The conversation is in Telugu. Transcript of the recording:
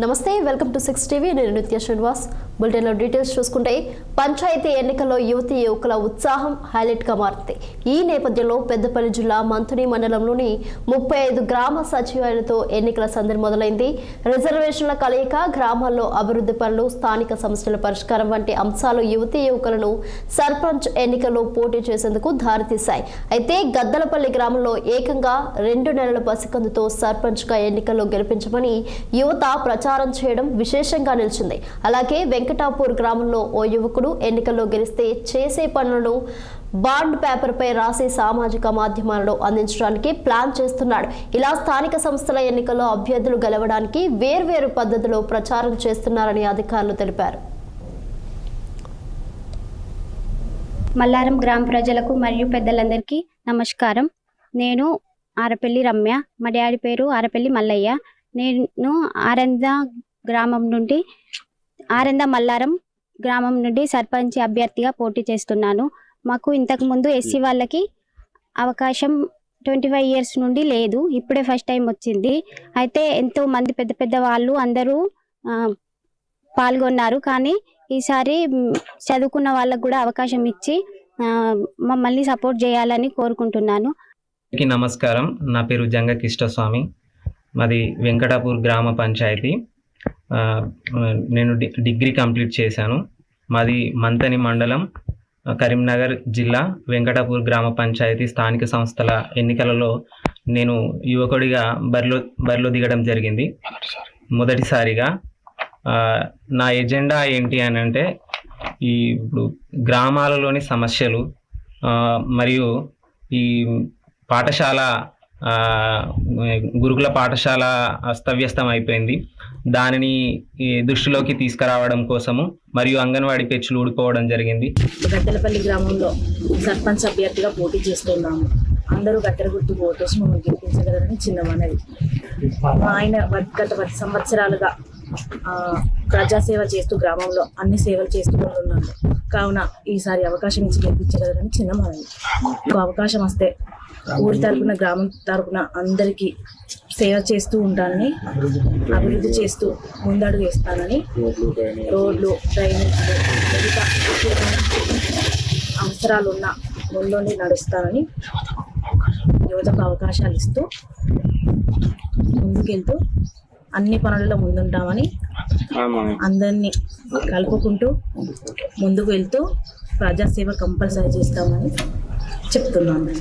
నమస్తే వెల్కమ్ టు 6 టీవీ నేను నిత్య శ్రీనివాస్ బులెటిన్ లో డీటెయిల్స్ చూసుకుంటే పంచాయతీ ఎన్నికల్లో యువతి యువకుల ఉత్సాహం హైలైట్ గా మారింది ఈ నేపథ్యంలో పెద్దపల్లి జిల్లా మంతుని మండలంలోని 35 గ్రామ సచివాలయాలతో ఎన్నికల సందడి మొదలైంది రిజర్వేషన్ల కలయిక గ్రామాల్లో అభివృద్ధి పనులు స్థానిక సమస్యల పరిష్కారం వంటి అంశాలు యువతి యువకులను సర్పంచ్ ఎన్నికల్లో పోటీ చేసేందుకు దారితీశాయి అయితే గద్దలపల్లి గ్రామంలో ఏకంగా 2 నెలల పసికందుతో సర్పంచ్ గా ఎన్నికల్లో గెలిపించమని యువత ప్రచారం చేయడం విశేషంగా నిలిచింది అలాగే వెంకటాపూర్ గ్రామంలో ఓ యువకుడు ఎన్నికల్లో గెలిస్తే చేసే పనులను బాండ్ పేపర్ పై రాసి సామాజిక మాధ్యమాలలో అందించడానికి ప్లాన్ చేస్తున్నాడు ఇలా స్థానిక సంస్థల ఎన్నికల్లో అభ్యర్థులు గెలవడానికి వేర్వేరు పద్ధతిలో ప్రచారం చేస్తున్నారని అధికారులు తెలిపారు మల్లారం గ్రామ ప్రజలకు మరియు పెద్దలందరికీ నమస్కారం నేను ఆరపల్లి రమ్య మా డాడీ పేరు ఆరపల్లి మల్లయ్య నేను ఆరంద మల్లారం గ్రామం నుండి సర్పంచ్ అభ్యర్థిగా పోటీ చేస్తున్నాను మాకు ఇంతకు ముందు ఎస్సీ వాళ్ళకి అవకాశం 25 ఇయర్స్ నుండి లేదు ఇప్పుడే ఫస్ట్ టైం వచ్చింది అయితే ఎంతో మంది పెద్ద పెద్ద వాళ్ళు అందరూ పాల్గొన్నారు కానీ ఈసారి చదువుకున్న వాళ్ళకు కూడా అవకాశం ఇచ్చి మమ్మల్ని సపోర్ట్ చేయాలని కోరుకుంటున్నాను నమస్కారం నా పేరు జంగ కిష్టస్వామి మాది వెంకటాపూర్ గ్రామ పంచాయతీ నేను డిగ్రీ కంప్లీట్ చేశాను మాది మంతని మండలం కరీంనగర్ జిల్లా వెంకటాపూర్ గ్రామ పంచాయతీ స్థానిక సంస్థల ఎన్నికలలో నేను యువకుడిగా బరిలో దిగడం జరిగింది మొదటిసారిగా నా ఎజెండా ఏంటి అని అంటే ఇప్పుడు గ్రామాలలోని సమస్యలు మరియు ఈ పాఠశాల గురుకుల పాఠశాల అస్తవ్యస్తం అయిపోయింది దానిని దృష్టిలోకి తీసుకురావడం కోసము మరియు అంగన్వాడీ పెచ్చులు ఊడిపోవడం జరిగింది గద్దలపల్లి గ్రామంలో సర్పంచ్ అభ్యర్థిగా పోటీ చేస్తున్నాము అందరూ గద్దెల గుర్తు ఓటేసి మమ్మల్ని గెలిపించగలరని చిన్న మనవి ఆయన గత 10 సంవత్సరాలుగా ప్రజాసేవ చేస్తూ గ్రామంలో అన్ని సేవలు చేస్తూ ఉంటున్నాను కావున ఈసారి అవకాశం ఇచ్చి గెలిపించగలరని చిన్న మనవి అవకాశం వస్తే ఊరి తరపున గ్రామం తరపున అందరికీ సేవ చేస్తూ ఉంటానని అభివృద్ధి చేస్తూ ముందడుగు వేస్తానని రోడ్లు డ్రైనేజీలు మిగతా అవసరాలున్న ముందుండి నడుస్తానని యువతకు అవకాశాలు ఇస్తూ ముందుకెళ్తూ అన్ని పనులలో ముందుంటామని అందరినీ కలుపుకుంటూ ముందుకు వెళ్తూ ప్రజాసేవ కంపల్సరీ చేస్తామని చెప్తున్నాను.